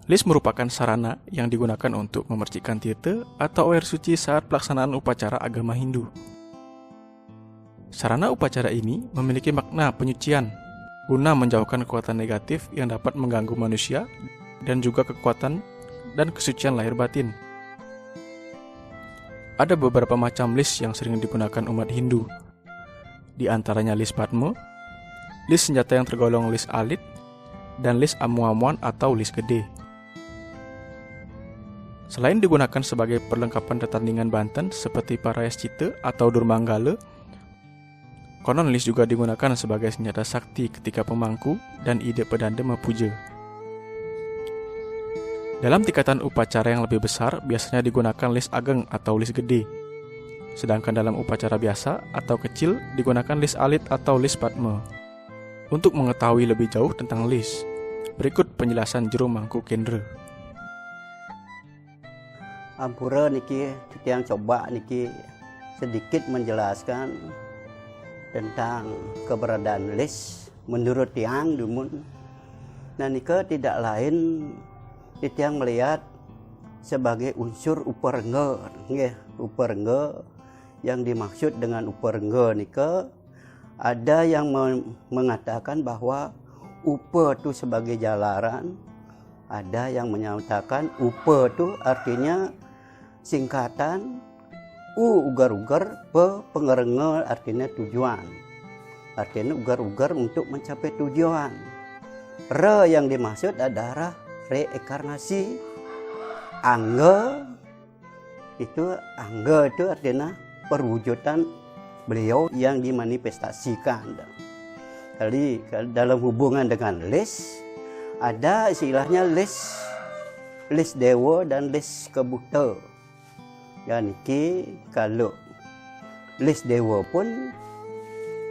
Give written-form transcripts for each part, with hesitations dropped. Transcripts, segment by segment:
Lis merupakan sarana yang digunakan untuk memercikkan tirta atau air suci saat pelaksanaan upacara agama Hindu. Sarana upacara ini memiliki makna penyucian, guna menjauhkan kekuatan negatif yang dapat mengganggu manusia dan juga kekuatan dan kesucian lahir batin. Ada beberapa macam lis yang sering digunakan umat Hindu. Di antaranya lis Padma, lis senjata yang tergolong lis alit, dan lis amu-amuan atau lis gede. Selain digunakan sebagai perlengkapan pertandingan banten seperti Parayaschita atau Durmanggala, konon lis juga digunakan sebagai senjata sakti ketika pemangku dan ide pedanda mepuja. Dalam tingkatan upacara yang lebih besar, biasanya digunakan lis ageng atau lis gede. Sedangkan dalam upacara biasa atau kecil, digunakan lis alit atau lis Padma. Untuk mengetahui lebih jauh tentang lis, berikut penjelasan Juru Mangku Kendra. Ampura niki kita yang coba niki sedikit menjelaskan tentang keberadaan lis menurut tiang dumun. Nah nika tidak lain kita yang melihat sebagai unsur uperengga, uperengga yang dimaksud dengan uperengga nika ada yang mengatakan bahwa upa itu sebagai jalaran, ada yang menyatakan upa itu artinya singkatan ugar-ugar, pengerenga artinya tujuan. Artinya ugar-ugar untuk mencapai tujuan. Re yang dimaksud adalah reinkarnasi. Angga itu artinya perwujudan beliau yang dimanifestasikan. Jadi dalam hubungan dengan lis ada istilahnya lis dewa dan lis kebuta. Ya niki kalau lis dewa pun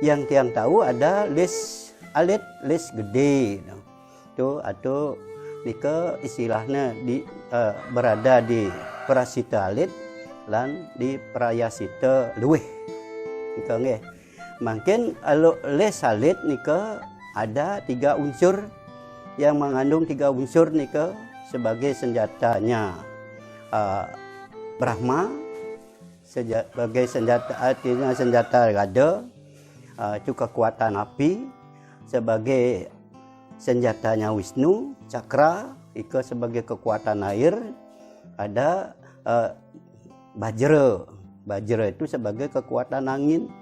yang tiang tahu ada lis alit, lis gede. Itu atau nika istilahnya berada di Prasita alit dan di Parayaschita luweh. Nika nggih. Mungkin kalau lis alit nika ada 3 unsur yang mengandung 3 unsur nika sebagai senjatanya. Brahma sebagai senjata, artinya senjata gada, itu kekuatan api, sebagai senjatanya Wisnu, cakra, itu sebagai kekuatan air, ada bajra, bajra itu sebagai kekuatan angin.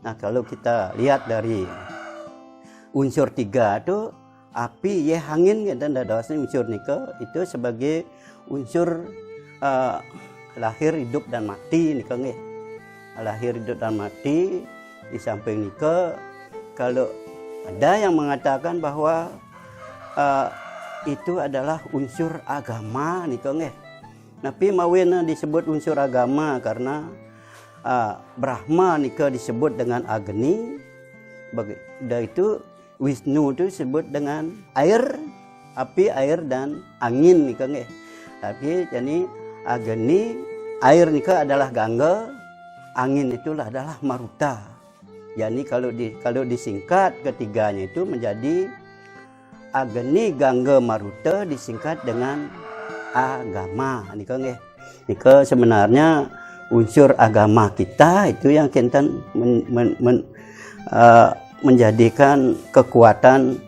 Nah kalau kita lihat dari unsur 3 itu api, angin, dan dadasnya unsur nika itu sebagai unsur lahir, hidup, dan mati nika nggih. Lahir, hidup, dan mati. Di samping nika kalau ada yang mengatakan bahwa itu adalah unsur agama nika nggih. Tapi mawin disebut unsur agama karena Brahma nika disebut dengan Agni. Dan itu Wisnu itu disebut dengan air, api, air, dan angin nika nggih. Tapi jadi Agni, air nika adalah Gangga, angin itulah adalah Maruta. Jadi kalau disingkat ketiganya itu menjadi Agni, Gangga, Maruta disingkat dengan agama. Nika nggih. Nika sebenarnya unsur agama kita itu yang kita menjadikan kekuatan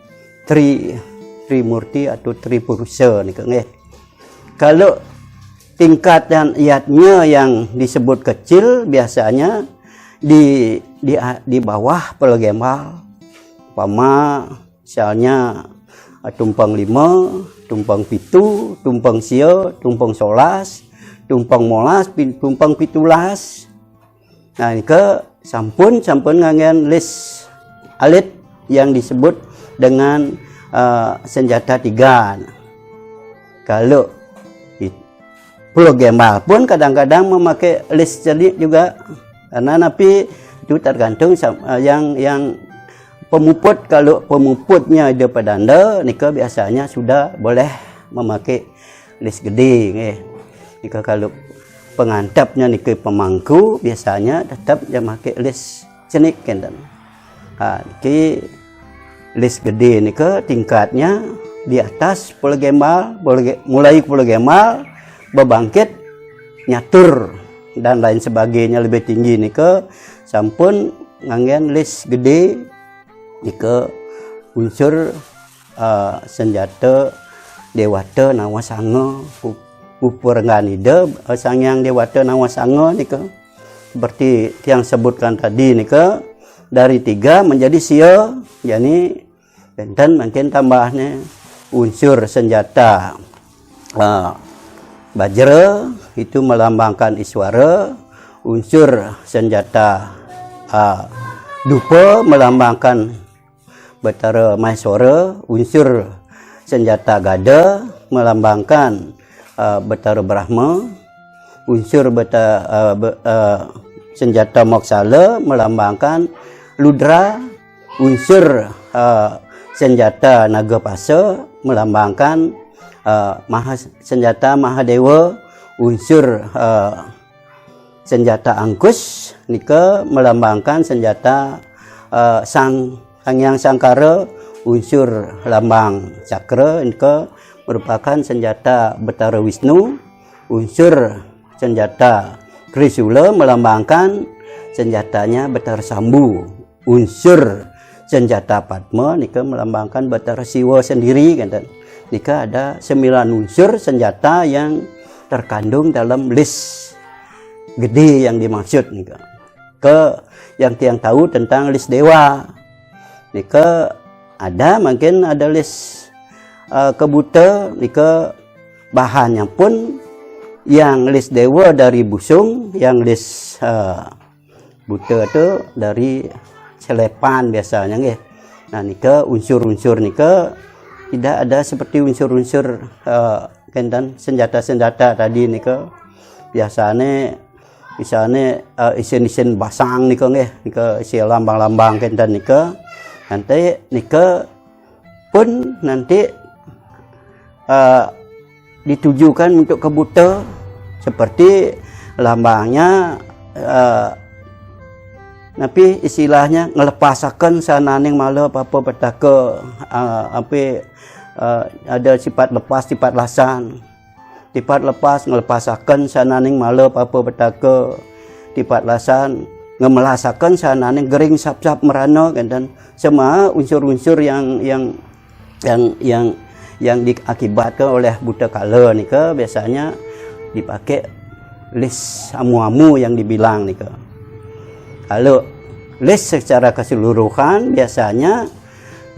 Trimurti atau Tripurusa nika nggih. Kalau tingkatan iatnya yang disebut kecil biasanya di bawah pelegembal. Umpama misalnya tumpang 5, tumpang 7, tumpang sia, tumpang 11, tumpang 12, tumpang 17. Nah nika sampun ngangen lis alit yang disebut dengan senjata 3. Kalau Pulau Gembal pun kadang-kadang memakai lis celik juga, karena napi itu tergantung yang pemuput. Kalau pemuputnya ada pedanda, nika biasanya sudah boleh memakai lis gede. Nika kalau pengantapnya nika pemangku biasanya tetap dia memakai lis cenik kenten. Niki lis gede nika tingkatnya di atas Pulau Gembal, mulai Pulau Gembal berbangkit nyatur dan lain sebagainya lebih tinggi nike sampun nganggen lis gede nike unsur senjata dewata nawa sanga upurganida sangyang dewata nawa sanga nike seperti yang sebutkan tadi nike dari 3 menjadi sia yakni dan makin tambahnya unsur senjata bajra itu melambangkan iswara, unsur senjata dupa melambangkan Batara Maheswara, unsur senjata gada melambangkan Batara Brahma, unsur senjata moksala melambangkan Ludra, unsur senjata naga pasa melambangkan senjata Mahadewa, unsur senjata Angkus nika melambangkan senjata Sangyang Sangkara, unsur lambang cakra nika merupakan senjata Batara Wisnu, unsur senjata Trisula melambangkan senjatanya Batara Sambu, unsur senjata Padma nika melambangkan Batara Siwa sendiri kan. Nika ada 9 unsur senjata yang terkandung dalam list gede yang dimaksud nika. Yang tiang tahu tentang list dewa nika ada mungkin ada list kebuta nika bahannya pun yang list dewa dari busung, yang list buta itu dari selepan biasanya nggih. Nah nika unsur-unsur nika tidak ada seperti unsur-unsur dan senjata-senjata tadi nika biasanya misalnya isin-isin basang nika nggih, nika isi lambang-lambang kenten nika. Nanti nika pun nanti ditujukan untuk kebuta seperti lambangnya tapi istilahnya ngelepasakan sananing malah apa petaka ada sifat lepas sifat lasan, sifat lepas ngelepasakan sananing malah apa petaka, sifat lasan ngemelasakan sananing gering sap-sap merana kan, dan semua unsur-unsur yang diakibatkan oleh buta kala nika biasanya dipakai list amu-amu yang dibilang nika. Kalau list secara keseluruhan biasanya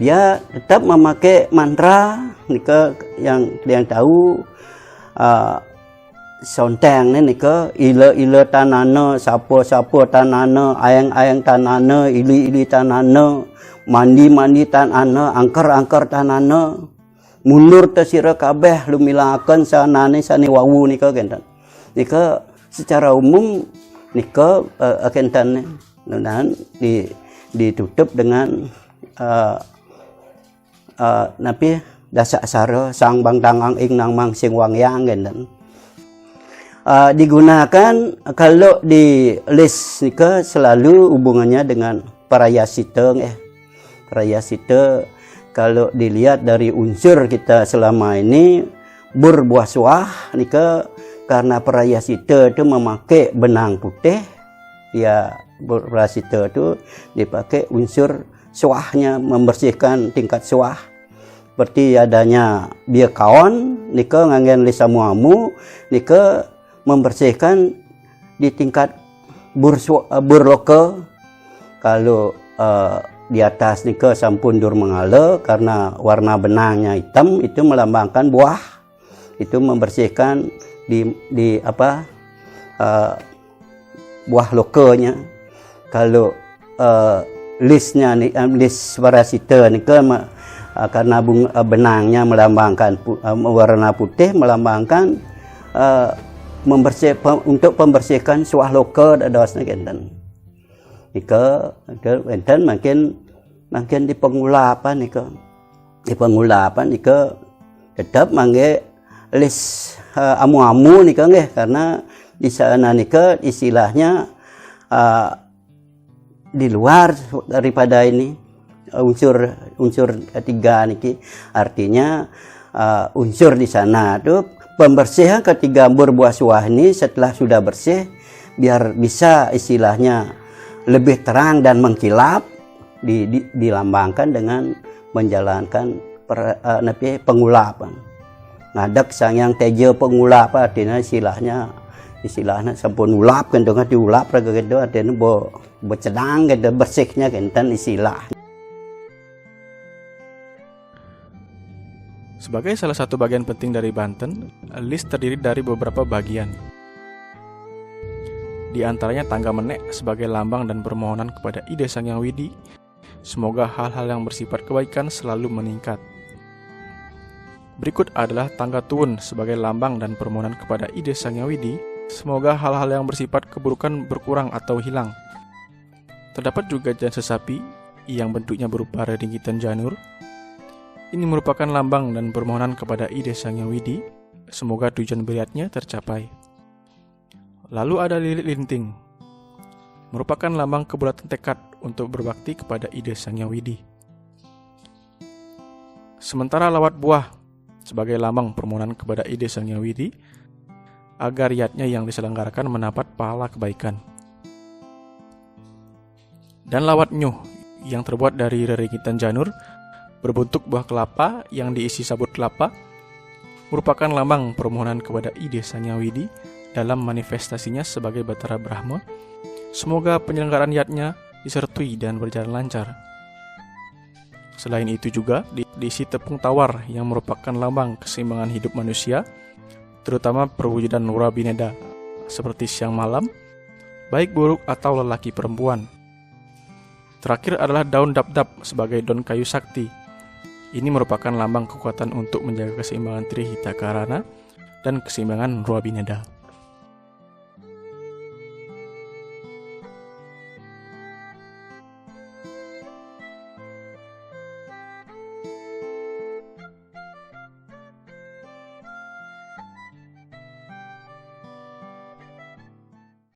dia tetap memakai mantra nika yang tahu sonteng nika ila tanana sapo tanana ayang tanana ili tanana mandi tanana angker tanana mundur tesira kabeh lumilaken sanane sane wawu nika kenten. Nika secara umum nika kenten dan ditutup dengan napi dasak sara sang bang tangang ing nang mang sing wangyang kenten. Digunakan kalau di list nika selalu hubungannya dengan parayasita parayasita. Kalau dilihat dari unsur kita selama ini berbuah suah nika karena parayasita itu memakai benang putih ya, parayasita itu dipakai unsur suahnya membersihkan tingkat suah seperti adanya biak kawan nika nganggen lisamuamu nika membersihkan di tingkat burloka. Kalau di atas nika sampun dur mengala karena warna benangnya hitam itu melambangkan buah, itu membersihkan di buah lokanya. Kalau listnya list parasita nika karena benangnya melambangkan warna putih melambangkan untuk pembersihkan suah loka dadosna kenten. Nika enten makin di pengulapan nika. Di pengulapan nika tetap mangge list amu-amu nika nggih karena di sana nika istilahnya di luar daripada ini unsur ketiga niki artinya unsur di sana tuh pembersih ketiga berbuah-buah ini setelah sudah bersih biar bisa istilahnya lebih terang dan mengkilap dilambangkan dengan menjalankan pengulapan. Ngadak sangyang tejo pengulap artinya istilahnya sampun ulap kan dengan diulap raga gitu artinya bercedang gitu bersihnya kan istilah. Sebagai salah satu bagian penting dari Banten, lis terdiri dari beberapa bagian. Di antaranya tangga menek sebagai lambang dan permohonan kepada Ide Sang Hyang Widi. Semoga hal-hal yang bersifat kebaikan selalu meningkat. Berikut adalah tangga tuwun sebagai lambang dan permohonan kepada Ide Sang Hyang Widi. Semoga hal-hal yang bersifat keburukan berkurang atau hilang. Terdapat juga jan sesapi yang bentuknya berupa ringgitan janur. Ini merupakan lambang dan permohonan kepada Ide Sang Hyang Widi. Semoga tujuan beriatnya tercapai. Lalu ada lilit linting, merupakan lambang kebulatan tekad untuk berbakti kepada Ide Sang Hyang Widi. Sementara lawat buah sebagai lambang permohonan kepada Ide Sang Hyang Widi agar riatnya yang diselenggarakan mendapat pahala kebaikan. Dan lawat nyuh yang terbuat dari ringgitan janur berbentuk buah kelapa yang diisi sabut kelapa merupakan lambang permohonan kepada Ide Sang Hyang Widi dalam manifestasinya sebagai Batara Brahma. Semoga penyelenggaraan yatnya disertui dan berjalan lancar. Selain itu juga diisi tepung tawar yang merupakan lambang keseimbangan hidup manusia, terutama perwujudan Nura Bineda seperti siang malam, baik buruk atau lelaki perempuan. Terakhir adalah daun dap-dap sebagai daun kayu sakti. Ini merupakan lambang kekuatan untuk menjaga keseimbangan Trihita Karana dan keseimbangan Nura Bineda.